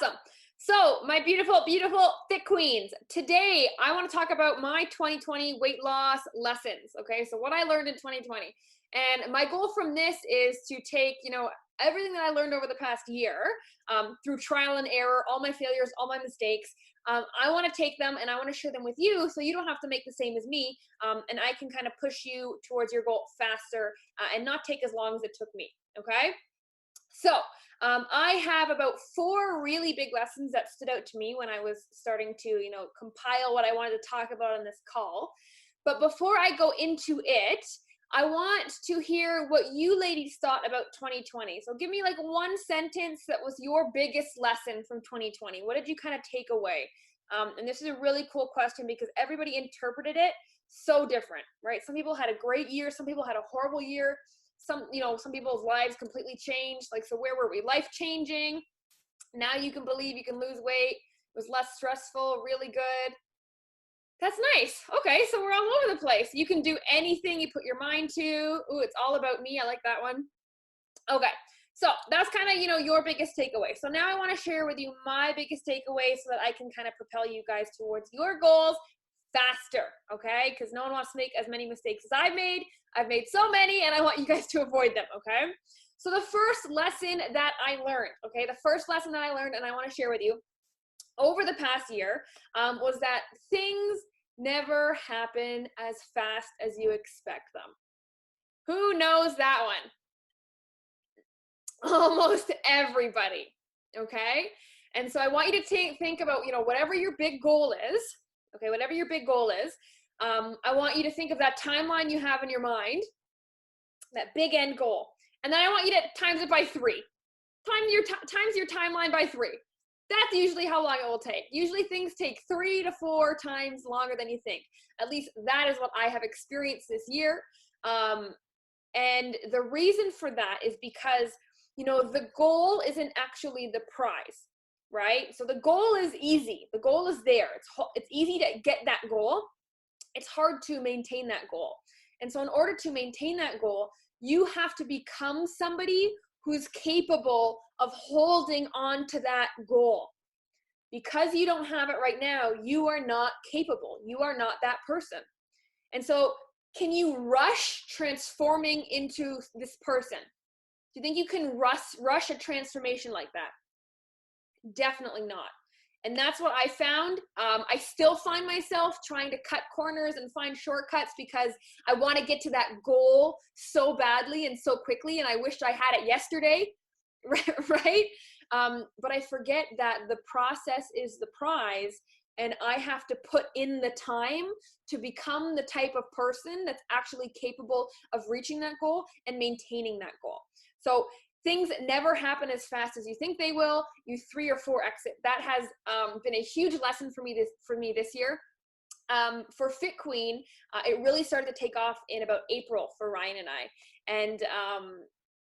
Awesome. So, my beautiful, beautiful fit queens, today I want to talk about my 2020 weight loss lessons. Okay, so what I learned in 2020. And my goal from this is to take, everything that I learned over the past year through trial and error, all my failures, all my mistakes. I want to take them and I want to share them with you so you don't have to make the same as me. And I can kind of push you towards your goal faster and not take as long as it took me. Okay. So, I have about 4 really big lessons that stood out to me when I was starting to, compile what I wanted to talk about on this call. But before I go into it, I want to hear what you ladies thought about 2020. So give me like one sentence that was your biggest lesson from 2020. What did you kind of take away? And this is a really cool question because everybody interpreted it so different, right? Some people had a great year, some people had a horrible year, some people's lives completely changed. Like, so where were we? Life changing. Now you can believe you can lose weight. It was less stressful, really good. That's nice. Okay, so we're all over the place. You can do anything you put your mind to. Ooh, it's all about me. I like that one. Okay, so that's kind of, your biggest takeaway. So now I want to share with you my biggest takeaway so that I can kind of propel you guys towards your goals faster, okay? Because no one wants to make as many mistakes as I've made. I've made so many, and I want you guys to avoid them, okay? So the first lesson that I learned, okay, the first lesson that I learned, and I want to share with you over the past year, was that things never happen as fast as you expect them. Who knows that one? Almost everybody, okay? And so I want you to think about, whatever your big goal is, okay, whatever your big goal is, I want you to think of that timeline you have in your mind, that big end goal. And then I want you to times it by 3. Times your timeline by 3. That's usually how long it will take. Usually things take 3 to 4 times longer than you think. At least that is what I have experienced this year. And the reason for that is because, the goal isn't actually the prize, right? So the goal is easy. The goal is there. It's easy to get that goal. It's hard to maintain that goal. And so in order to maintain that goal, you have to become somebody who's capable of holding on to that goal. Because you don't have it right now, you are not capable. You are not that person. And so can you rush transforming into this person? Do you think you can rush a transformation like that? Definitely not. And that's what I found. I still find myself trying to cut corners and find shortcuts because I want to get to that goal so badly and so quickly. And I wished I had it yesterday, right? But I forget that the process is the prize. And I have to put in the time to become the type of person that's actually capable of reaching that goal and maintaining that goal. So things never happen as fast as you think they will. You 3 or 4 exit. That has been a huge lesson for me this year. For Fit Queen, it really started to take off in about April for Ryan and I. And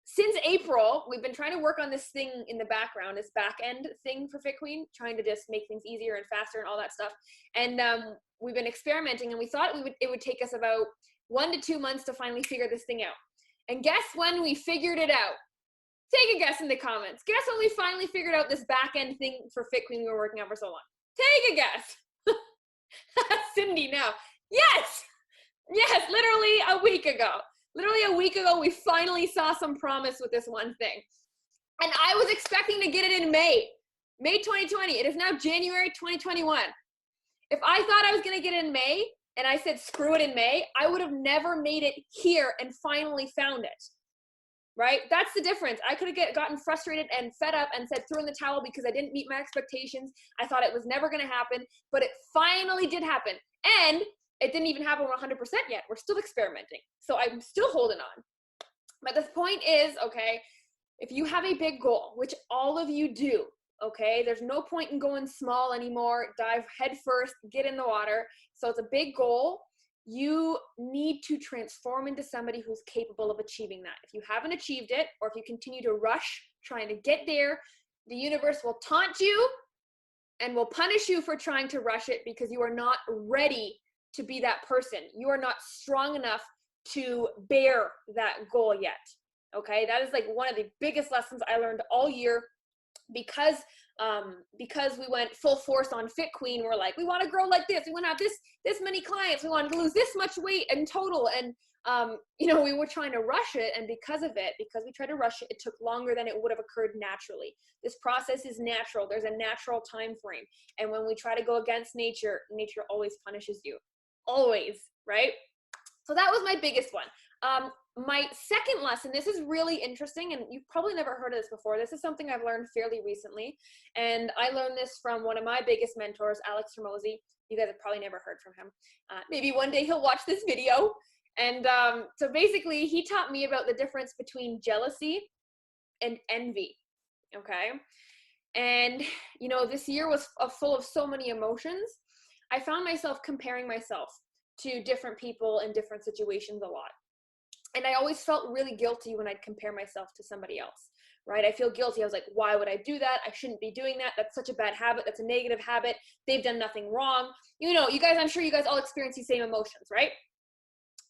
since April, we've been trying to work on this thing in the background, this back end thing for Fit Queen, trying to just make things easier and faster and all that stuff. And we've been experimenting, and we thought it would take us about 1 to 2 months to finally figure this thing out. And guess when we figured it out? Take a guess in the comments. Guess when we finally figured out this back end thing for Fit Queen we were working on for so long? Take a guess. Cindy now. Yes, literally a week ago. Literally a week ago, we finally saw some promise with this one thing. And I was expecting to get it in May 2020. It is now January 2021. If I thought I was going to get it in May and I said, screw it in May, I would have never made it here and finally found it. Right? That's the difference. I could have gotten frustrated and fed up and said, throw in the towel because I didn't meet my expectations. I thought it was never going to happen, but it finally did happen. And it didn't even happen 100% yet. We're still experimenting. So I'm still holding on. But the point is, okay, if you have a big goal, which all of you do, okay, there's no point in going small anymore. Dive head first, get in the water. So it's a big goal. You need to transform into somebody who's capable of achieving that. If you haven't achieved it, or if you continue to rush trying to get there, the universe will taunt you and will punish you for trying to rush it because you are not ready to be that person. You are not strong enough to bear that goal yet. Okay, that is like one of the biggest lessons I learned all year because because we went full force on Fit Queen, we're like, we want to grow like this. We want to have this many clients. We want to lose this much weight in total. And, we were trying to rush it. And because we tried to rush it, it took longer than it would have occurred naturally. This process is natural. There's a natural time frame. And when we try to go against nature, nature always punishes you. Always, right? So that was my biggest one. My second lesson, this is really interesting, and you've probably never heard of this before. This is something I've learned fairly recently, and I learned this from one of my biggest mentors, Alex Hormozi. You guys have probably never heard from him. Maybe one day he'll watch this video. And so basically, he taught me about the difference between jealousy and envy, okay? And, this year was full of so many emotions. I found myself comparing myself to different people in different situations a lot. And I always felt really guilty when I'd compare myself to somebody else, right? I feel guilty. I was like, why would I do that? I shouldn't be doing that. That's such a bad habit. That's a negative habit. They've done nothing wrong. You guys, I'm sure you guys all experience these same emotions, right?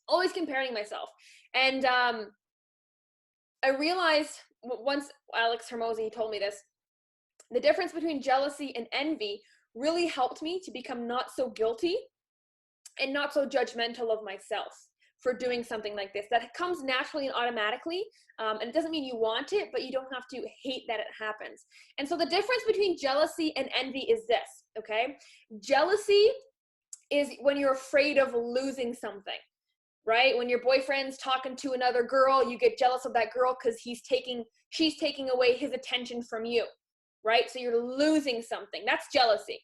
Always comparing myself. And I realized once Alex Hormozi told me this, the difference between jealousy and envy really helped me to become not so guilty and not so judgmental of myself for doing something like this. That comes naturally and automatically, and it doesn't mean you want it, but you don't have to hate that it happens. And so the difference between jealousy and envy is this, okay? Jealousy is when you're afraid of losing something, right? When your boyfriend's talking to another girl, you get jealous of that girl because she's taking away his attention from you, right? So you're losing something. That's jealousy.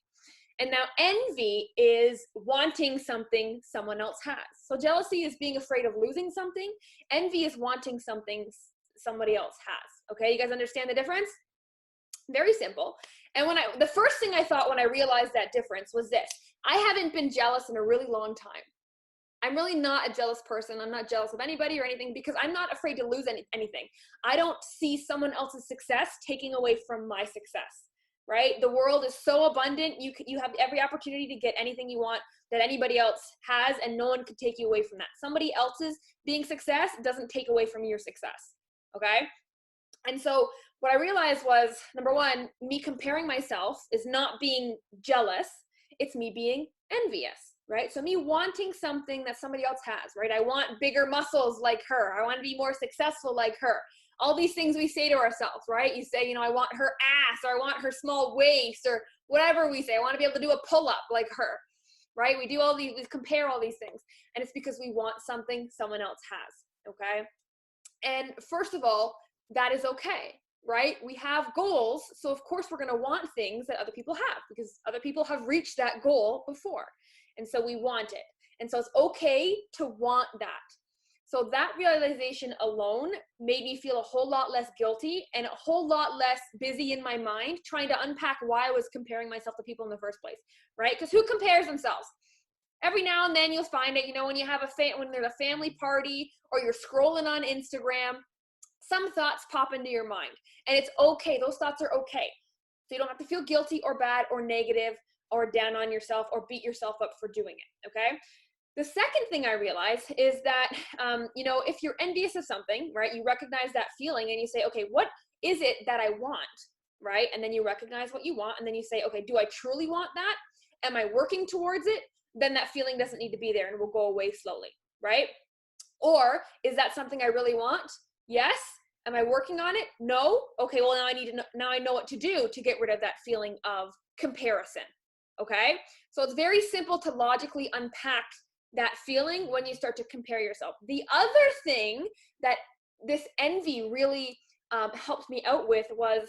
And now envy is wanting something someone else has. So jealousy is being afraid of losing something. Envy is wanting something somebody else has. Okay, you guys understand the difference? Very simple. And the first thing I thought when I realized that difference was this: I haven't been jealous in a really long time. I'm really not a jealous person. I'm not jealous of anybody or anything because I'm not afraid to lose anything. I don't see someone else's success taking away from my success. Right? The world is so abundant. You have every opportunity to get anything you want that anybody else has, and no one could take you away from that. Somebody else's being success doesn't take away from your success. Okay? And so what I realized was, number one, me comparing myself is not being jealous. It's me being envious, right? So me wanting something that somebody else has, right? I want bigger muscles like her. I want to be more successful like her. All these things we say to ourselves, right? You say, I want her ass, or I want her small waist, or whatever we say. I want to be able to do a pull-up like her, right? We compare all these things. And it's because we want something someone else has, okay? And first of all, that is okay, right? We have goals. So of course we're going to want things that other people have because other people have reached that goal before. And so we want it. And so it's okay to want that. So that realization alone made me feel a whole lot less guilty and a whole lot less busy in my mind trying to unpack why I was comparing myself to people in the first place, right? Because who compares themselves? Every now and then you'll find it, when you have when there's a family party or you're scrolling on Instagram, some thoughts pop into your mind. And it's okay. Those thoughts are okay. So you don't have to feel guilty or bad or negative or down on yourself or beat yourself up for doing it, okay? The second thing I realized is that, if you're envious of something, right, you recognize that feeling and you say, okay, what is it that I want, right? And then you recognize what you want and then you say, okay, do I truly want that? Am I working towards it? Then that feeling doesn't need to be there and will go away slowly, right? Or is that something I really want? Yes. Am I working on it? No. Okay, well now I know what to do to get rid of that feeling of comparison, okay? So it's very simple to logically unpack that feeling when you start to compare yourself. The other thing that this envy really helped me out with was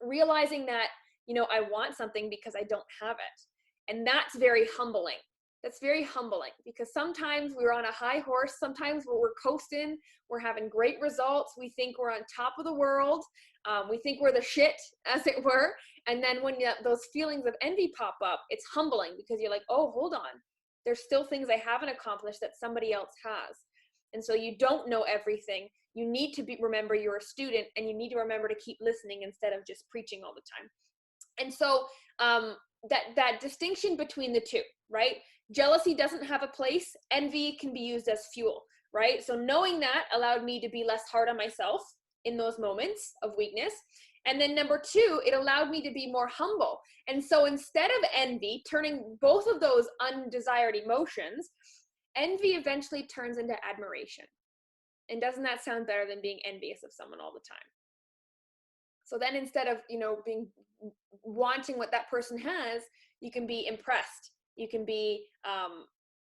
realizing that, I want something because I don't have it. And that's very humbling. That's very humbling because sometimes we're on a high horse. Sometimes we're coasting. We're having great results. We think we're on top of the world. We think we're the shit, as it were. And then when those feelings of envy pop up, it's humbling because you're like, oh, hold on. There's still things I haven't accomplished that somebody else has. And so you don't know everything. You need to remember you're a student and you need to remember to keep listening instead of just preaching all the time. And so that distinction between the two, right? Jealousy doesn't have a place. Envy can be used as fuel, right? So knowing that allowed me to be less hard on myself in those moments of weakness. And then number two, it allowed me to be more humble. And so instead of envy, turning both of those undesired emotions, envy eventually turns into admiration. And doesn't that sound better than being envious of someone all the time? So then instead of, being wanting what that person has, you can be impressed. You can be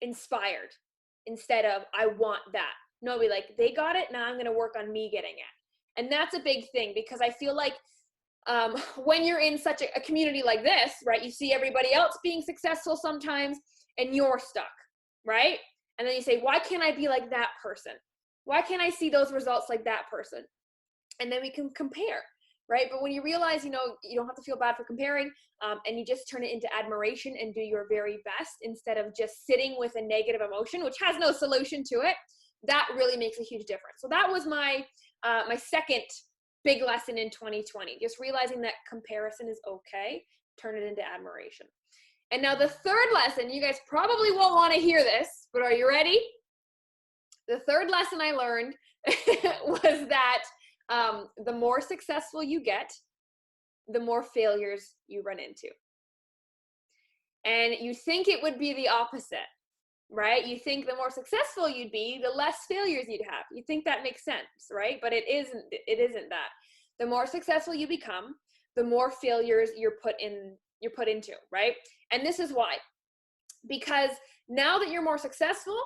inspired instead of I want that. No, be like, they got it, now I'm going to work on me getting it. And that's a big thing, because I feel like when you're in such a community like this, right, you see everybody else being successful sometimes and you're stuck, right? And then you say, why can't I be like that person? Why can't I see those results like that person? And then we can compare, right? But when you realize, you don't have to feel bad for comparing, and you just turn it into admiration and do your very best instead of just sitting with a negative emotion, which has no solution to it, that really makes a huge difference. So that was my second big lesson in 2020, just realizing that comparison is okay, turn it into admiration. And now the third lesson, you guys probably won't want to hear this, but are you ready? The third lesson I learned was that the more successful you get, the more failures you run into. And you think it would be the opposite, right? You think the more successful you'd be, the less failures you'd have. You think that makes sense, right? But it isn't that. The more successful you become, the more failures you're put into, right? And this is why. Because now that you're more successful,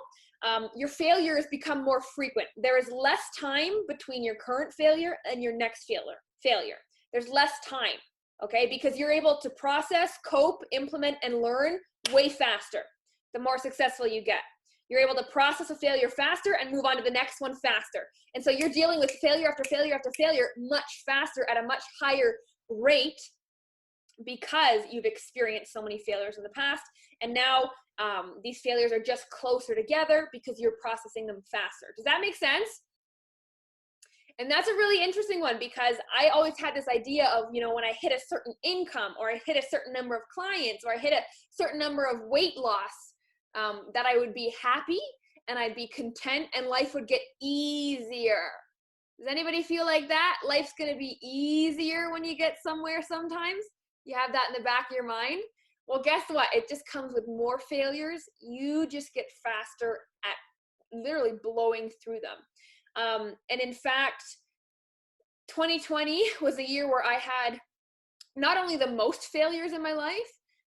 your failures become more frequent. There is less time between your current failure and your next failure. There's less time, okay? Because you're able to process, cope, implement, and learn way faster the more successful you get. You're able to process a failure faster and move on to the next one faster. And so you're dealing with failure after failure after failure much faster at a much higher rate, because you've experienced so many failures in the past. And now these failures are just closer together because you're processing them faster. Does that make sense? And that's a really interesting one, because I always had this idea of, when I hit a certain income, or I hit a certain number of clients, or I hit a certain number of weight loss, that I would be happy and I'd be content and life would get easier. Does anybody feel like that? Life's going to be easier when you get somewhere sometimes? You have that in the back of your mind? Well, guess what? It just comes with more failures. You just get faster at literally blowing through them. And in fact, 2020 was a year where I had not only the most failures in my life,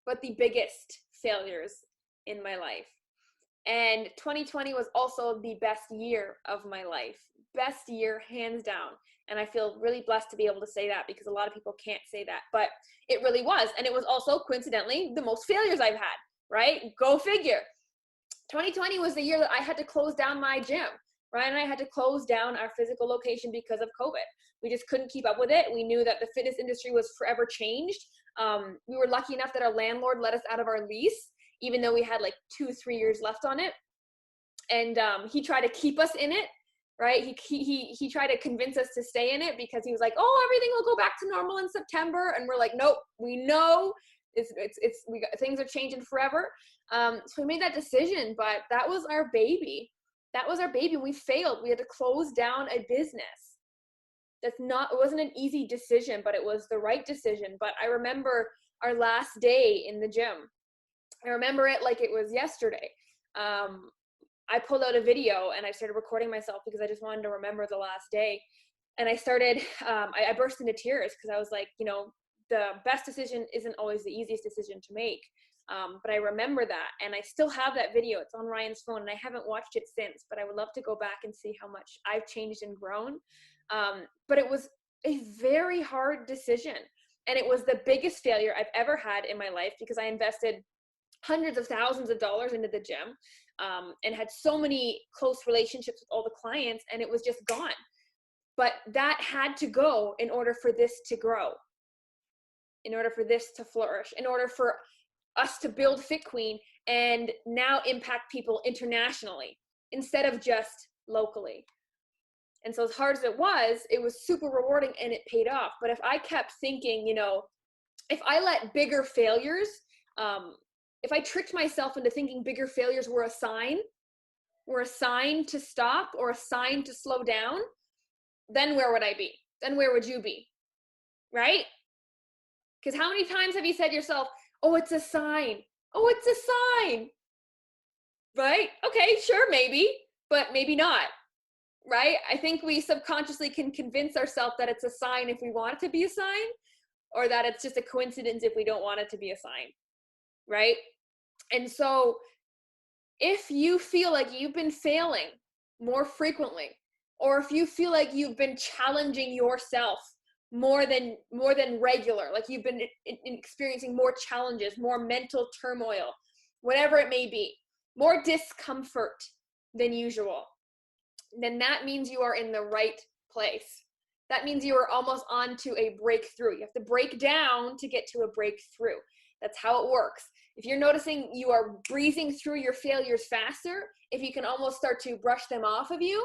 but the biggest failures in my life. And 2020 was also the best year of my life. Best year, hands down. And I feel really blessed to be able to say that, because a lot of people can't say that, but it really was. And it was also coincidentally the most failures I've had, right? Go figure. 2020 was the year that I had to close down my gym. Ryan and I had to close down our physical location because of COVID. We just couldn't keep up with it. We knew that the fitness industry was forever changed. We were lucky enough that our landlord let us out of our lease, even though we had like 2-3 years left on it. And he tried to keep us in it, right? He tried to convince us to stay in it, because he was like, oh, everything will go back to normal in September. And we're like, nope, we know things are changing forever. So we made that decision, but that was our baby. That was our baby. We failed. We had to close down a business. It wasn't an easy decision, but it was the right decision. But I remember our last day in the gym. I remember it like it was yesterday. I pulled out a video and I started recording myself because I just wanted to remember the last day. And I started, I burst into tears, because I was like, the best decision isn't always the easiest decision to make. But I remember that, and I still have that video. It's on Ryan's phone, and I haven't watched it since, but I would love to go back and see how much I've changed and grown. But it was a very hard decision, and it was the biggest failure I've ever had in my life, because I invested hundreds of thousands of dollars into the gym, and had so many close relationships with all the clients, and it was just gone. But that had to go in order for this to grow, in order for this to flourish, in order for us to build Fit Queen and now impact people internationally instead of just locally. And so as hard as it was super rewarding, and it paid off. But if I kept thinking, if I let bigger failures, if I tricked myself into thinking bigger failures were a sign to stop or a sign to slow down, then where would I be? Then where would you be? right? Because how many times have you said to yourself, oh, it's a sign. Oh, it's a sign, right? Okay, sure, maybe, but maybe not, right? I think we subconsciously can convince ourselves that it's a sign if we want it to be a sign, or that it's just a coincidence if we don't want it to be a sign, right? And so if you feel like you've been failing more frequently, or if you feel like you've been challenging yourself more than regular, like you've been experiencing more challenges, more mental turmoil, whatever it may be, more discomfort than usual, then that means you are in the right place. That means you are almost on to a breakthrough. You have to break down to get to a breakthrough. That's how it works. If you're noticing you are breezing through your failures faster, if you can almost start to brush them off of you,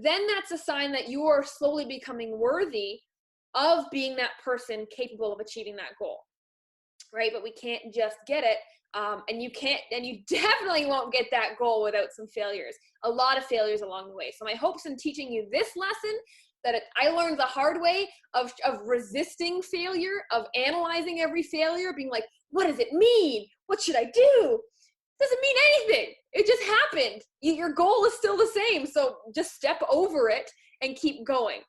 then that's a sign that you are slowly becoming worthy of being that person capable of achieving that goal, right? But we can't just get it. And you definitely won't get that goal without some failures, a lot of failures along the way. So my hopes in teaching you this lesson that I learned the hard way of resisting failure, of analyzing every failure, being like, what does it mean? What should I do? It doesn't mean anything. It just happened. Your goal is still the same. So just step over it and keep going.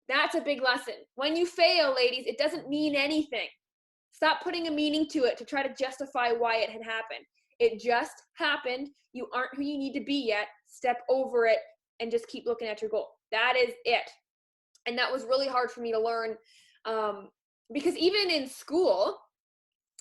That's a big lesson. When you fail, ladies, it doesn't mean anything. Stop putting a meaning to it to try to justify why it had happened. It just happened. You aren't who you need to be yet. Step over it and just keep looking at your goal. That is it. And that was really hard for me to learn, because even in school,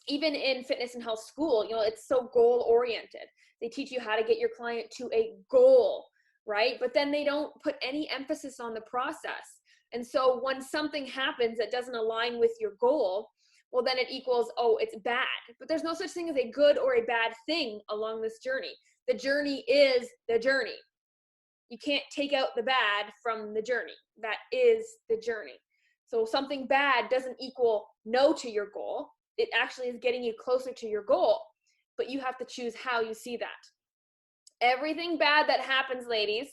even in fitness and health school, it's so goal oriented. They teach you how to get your client to a goal, right? But then they don't put any emphasis on the process. And so when something happens that doesn't align with your goal, well, then it equals, oh, it's bad. But there's no such thing as a good or a bad thing along this journey. The journey is the journey. You can't take out the bad from the journey. That is the journey. So something bad doesn't equal no to your goal. It actually is getting you closer to your goal, but you have to choose how you see that. Everything bad that happens, ladies,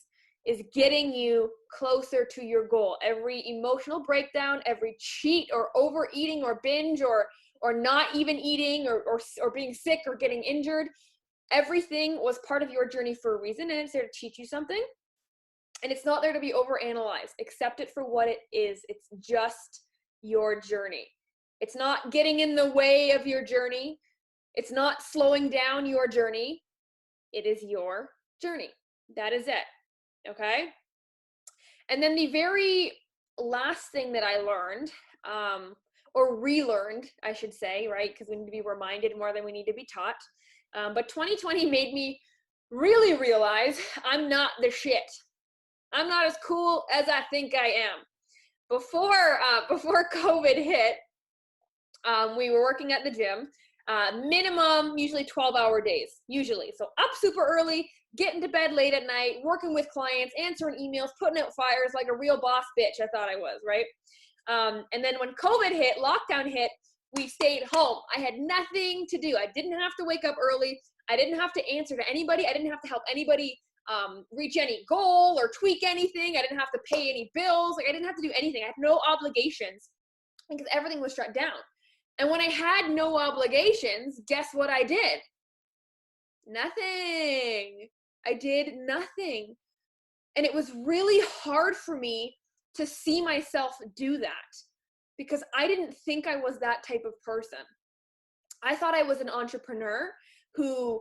is getting you closer to your goal. Every emotional breakdown, every cheat or overeating or binge or not even eating or being sick or getting injured, everything was part of your journey for a reason, and it's there to teach you something. And it's not there to be overanalyzed. Accept it for what it is. It's just your journey. It's not getting in the way of your journey. It's not slowing down your journey. It is your journey. That is it. Okay? And then the very last thing that I learned, or relearned, I should say, right? Because we need to be reminded more than we need to be taught. But 2020 made me really realize I'm not the shit. I'm not as cool as I think I am. Before COVID hit, we were working at the gym, minimum usually 12-hour days, usually. So up super early, getting to bed late at night, working with clients, answering emails, putting out fires like a real boss bitch I thought I was, right? And then when COVID hit, lockdown hit, we stayed home. I had nothing to do. I didn't have to wake up early. I didn't have to answer to anybody. I didn't have to help anybody reach any goal or tweak anything. I didn't have to pay any bills. Like I didn't have to do anything. I had no obligations because everything was shut down. And when I had no obligations, guess what I did? Nothing. I did nothing. And it was really hard for me to see myself do that because I didn't think I was that type of person. I thought I was an entrepreneur who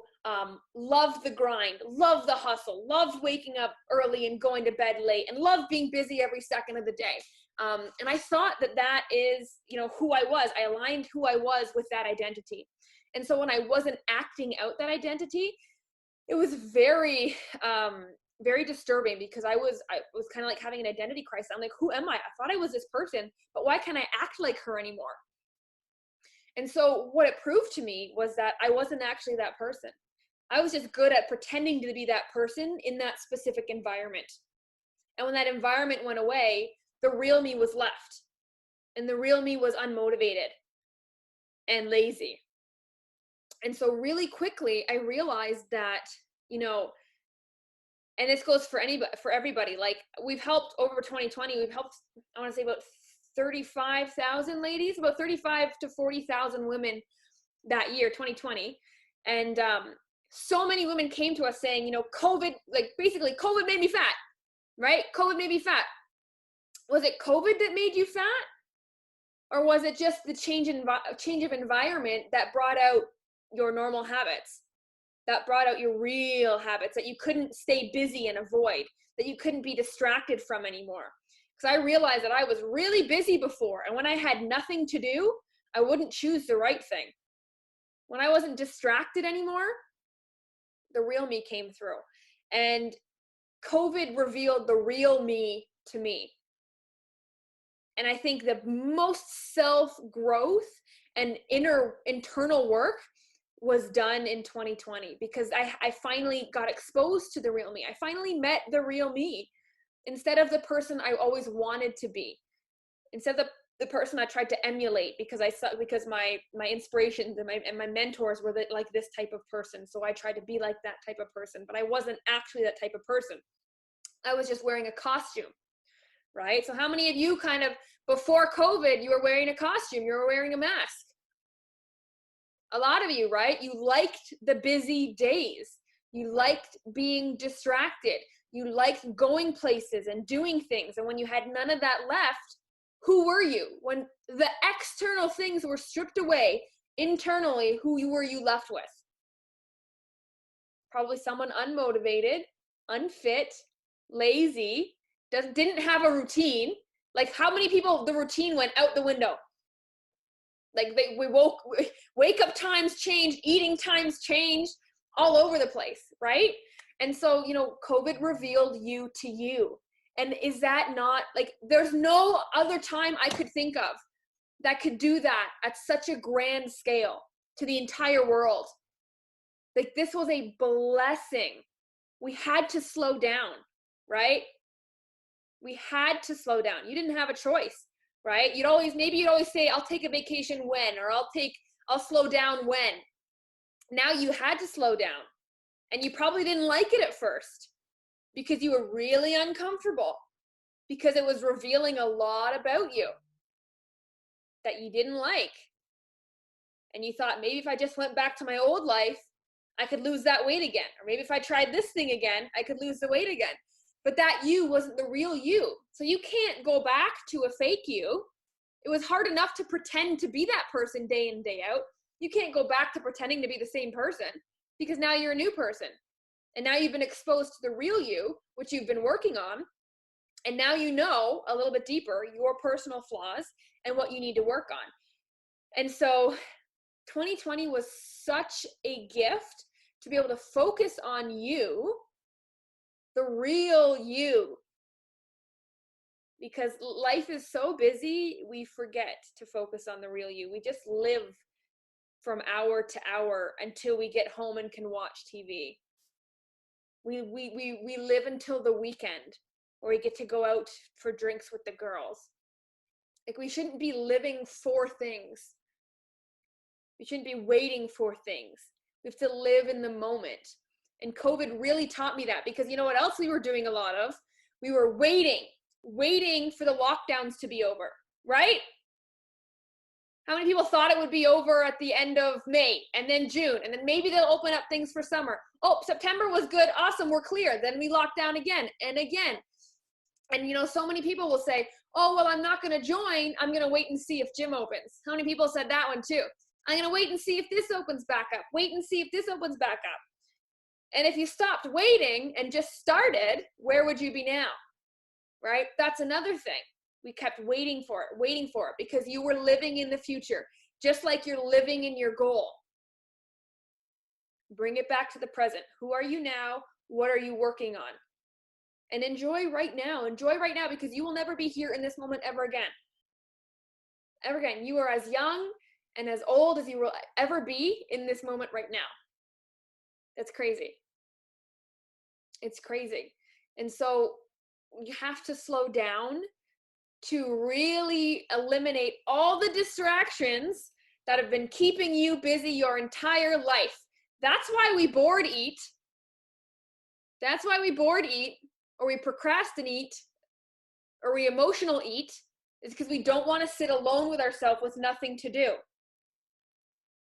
loved the grind, loved the hustle, loved waking up early and going to bed late, and loved being busy every second of the day. And I thought that is, who I was. I aligned who I was with that identity. And so when I wasn't acting out that identity, it was very, very disturbing because I was kind of like having an identity crisis. I'm like, who am I? I thought I was this person, but why can't I act like her anymore? And so what it proved to me was that I wasn't actually that person. I was just good at pretending to be that person in that specific environment. And when that environment went away, the real me was left. And the real me was unmotivated and lazy. And so really quickly, I realized that, and this goes for everybody, like we've helped over 2020, we've helped, I want to say about 35,000 ladies, about 35 to 40,000 women that year, 2020. And so many women came to us saying, COVID, like basically COVID made me fat, right? COVID made me fat. Was it COVID that made you fat? Or was it just the change of environment that brought out your normal habits, that brought out your real habits that you couldn't stay busy and avoid, that you couldn't be distracted from anymore? Because I realized that I was really busy before, and when I had nothing to do, I wouldn't choose the right thing. When I wasn't distracted anymore, the real me came through. And COVID revealed the real me to me. And I think the most self-growth and internal work was done in 2020, because I finally got exposed to the real me. I finally met the real me instead of the person I always wanted to be, instead of the person I tried to emulate because my inspirations and my mentors were like this type of person. So I tried to be like that type of person, but I wasn't actually that type of person. I was just wearing a costume. Right? So how many of you kind of before COVID, you were wearing a costume, you were wearing a mask? A lot of you, right? You liked the busy days. You liked being distracted. You liked going places and doing things. And when you had none of that left, who were you? When the external things were stripped away, internally, who were you left with? Probably someone unmotivated, unfit, lazy, didn't have a routine. Like how many people, the routine went out the window? Like wake up times changed, eating times changed, all over the place, right? And so, COVID revealed you to you. And is that not like, there's no other time I could think of that could do that at such a grand scale to the entire world. Like this was a blessing. We had to slow down, right? We had to slow down. You didn't have a choice, right? You'd always say, I'll take a vacation when, or I'll slow down when. Now you had to slow down, and you probably didn't like it at first because you were really uncomfortable, because it was revealing a lot about you that you didn't like. And you thought, maybe if I just went back to my old life, I could lose that weight again. Or maybe if I tried this thing again, I could lose the weight again. But that you wasn't the real you. So you can't go back to a fake you. It was hard enough to pretend to be that person day in, day out. You can't go back to pretending to be the same person, because now you're a new person. And now you've been exposed to the real you, which you've been working on. And now you know a little bit deeper your personal flaws and what you need to work on. And so 2020 was such a gift to be able to focus on you, the real you. Because life is so busy, we forget to focus on the real you. We just live from hour to hour until we get home and can watch TV. We live until the weekend, or we get to go out for drinks with the girls. Like, we shouldn't be living for things. We shouldn't be waiting for things. We have to live in the moment. And COVID really taught me that, because you know what else we were doing a lot of? We were waiting for the lockdowns to be over, right? How many people thought it would be over at the end of May and then June, and then maybe they'll open up things for summer? Oh, September was good. Awesome. We're clear. Then we lock down again and again. And so many people will say, oh, well, I'm not going to join. I'm going to wait and see if gym opens. How many people said that one too? I'm going to wait and see if this opens back up. Wait and see if this opens back up. And if you stopped waiting and just started, where would you be now? Right? That's another thing. We kept waiting for it because you were living in the future, just like you're living in your goal. Bring it back to the present. Who are you now? What are you working on? And enjoy right now. Enjoy right now, because you will never be here in this moment ever again. Ever again. You are as young and as old as you will ever be in this moment right now. That's crazy. It's crazy. And so you have to slow down to really eliminate all the distractions that have been keeping you busy your entire life. That's why we bored eat. That's why we bored eat, or we procrastinate, or we emotional eat, It's because we don't want to sit alone with ourselves with nothing to do.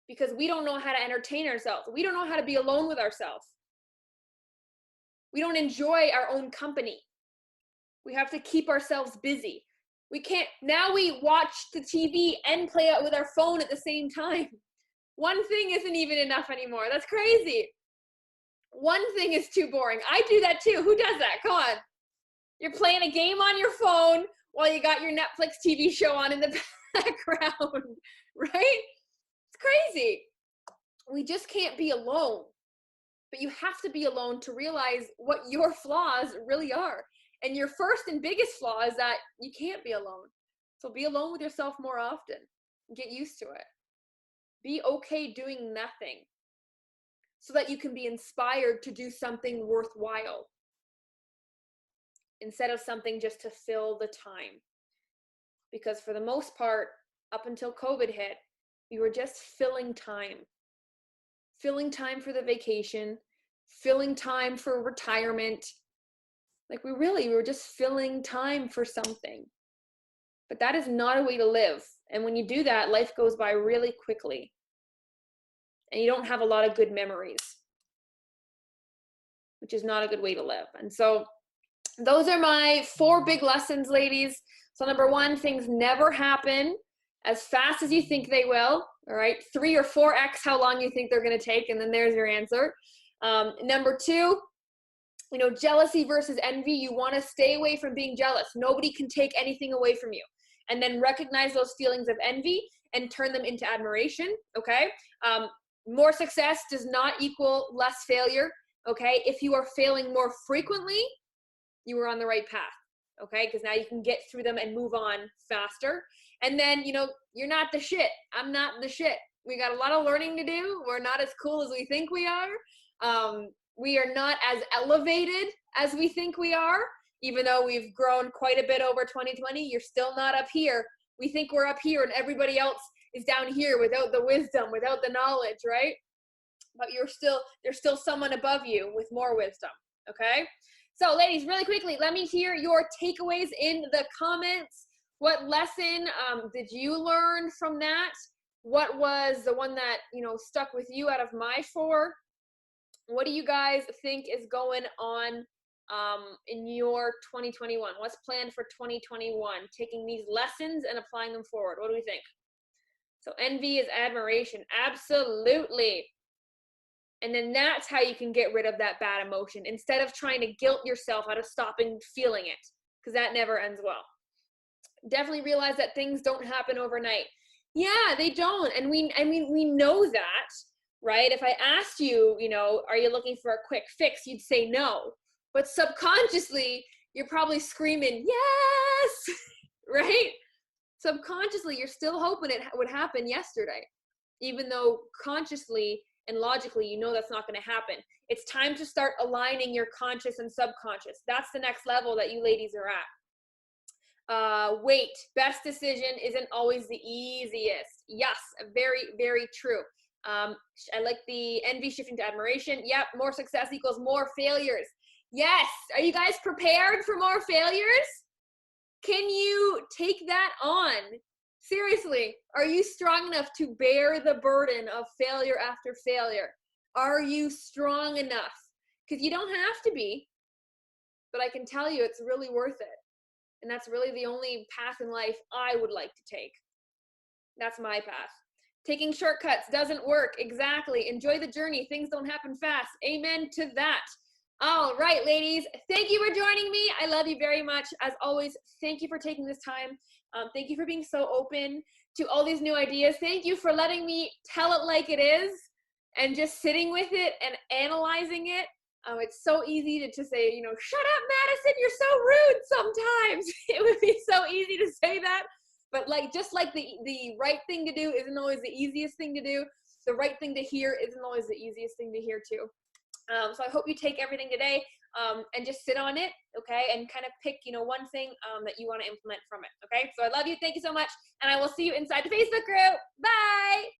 Because we don't know how to entertain ourselves. We don't know how to be alone with ourselves. We don't enjoy our own company. We have to keep ourselves busy. We can't, now we watch the TV and play out with our phone at the same time. One thing isn't even enough anymore. That's crazy. One thing is too boring. I do that too. Who does that? Come on. You're playing a game on your phone while you got your Netflix TV show on in the background, right? It's crazy. We just can't be alone. But you have to be alone to realize what your flaws really are. And your first and biggest flaw is that you can't be alone. So be alone with yourself more often. Get used to it. Be okay doing nothing so that you can be inspired to do something worthwhile instead of something just to fill the time. Because for the most part, up until COVID hit, we were just filling time for the vacation, filling time for retirement. Like we were just filling time for something. But that is not a way to live. And when you do that, life goes by really quickly. And you don't have a lot of good memories, which is not a good way to live. And so those are my 4 big lessons, ladies. So number 1, things never happen as fast as you think they will. All right, 3 or 4x how long you think they're going to take, and then there's your answer. Number 2, jealousy versus envy. You want to stay away from being jealous. Nobody can take anything away from you. And then recognize those feelings of envy and turn them into admiration, okay? More success does not equal less failure, okay? If you are failing more frequently, you are on the right path, okay? Because now you can get through them and move on faster. And then, you're not the shit. I'm not the shit. We got a lot of learning to do. We're not as cool as we think we are. We are not as elevated as we think we are. Even though we've grown quite a bit over 2020, you're still not up here. We think we're up here and everybody else is down here without the wisdom, without the knowledge, right? But there's still someone above you with more wisdom, okay? So ladies, really quickly, let me hear your takeaways in the comments. What lesson did you learn from that? What was the one that, stuck with you out of my 4? What do you guys think is going on in your 2021? What's planned for 2021? Taking these lessons and applying them forward. What do we think? So envy is admiration. Absolutely. And then that's how you can get rid of that bad emotion instead of trying to guilt yourself out of stopping feeling it, because that never ends well. Definitely realize that things don't happen overnight. Yeah, they don't. And we know that, right? If I asked you, are you looking for a quick fix? You'd say no. But subconsciously, you're probably screaming, yes, right? Subconsciously, you're still hoping it would happen yesterday, even though consciously and logically, that's not going to happen. It's time to start aligning your conscious and subconscious. That's the next level that you ladies are at. Wait, best decision isn't always the easiest. Yes, very, very true. I like the envy shifting to admiration. Yep, more success equals more failures. Yes, are you guys prepared for more failures? Can you take that on? Seriously, are you strong enough to bear the burden of failure after failure? Are you strong enough? Because you don't have to be, but I can tell you it's really worth it. And that's really the only path in life I would like to take. That's my path. Taking shortcuts doesn't work. Exactly. Enjoy the journey. Things don't happen fast. Amen to that. All right, ladies, thank you for joining me. I love you very much. As always, thank you for taking this time. Thank you for being so open to all these new ideas. Thank you for letting me tell it like it is and just sitting with it and analyzing it. It's so easy to say, shut up, Madison, you're so rude sometimes. It would be so easy to say that. But just like the right thing to do isn't always the easiest thing to do, the right thing to hear isn't always the easiest thing to hear too. So I hope you take everything today and just sit on it, okay, and kind of pick, one thing that you want to implement from it, okay? So I love you. Thank you so much, and I will see you inside the Facebook group. Bye!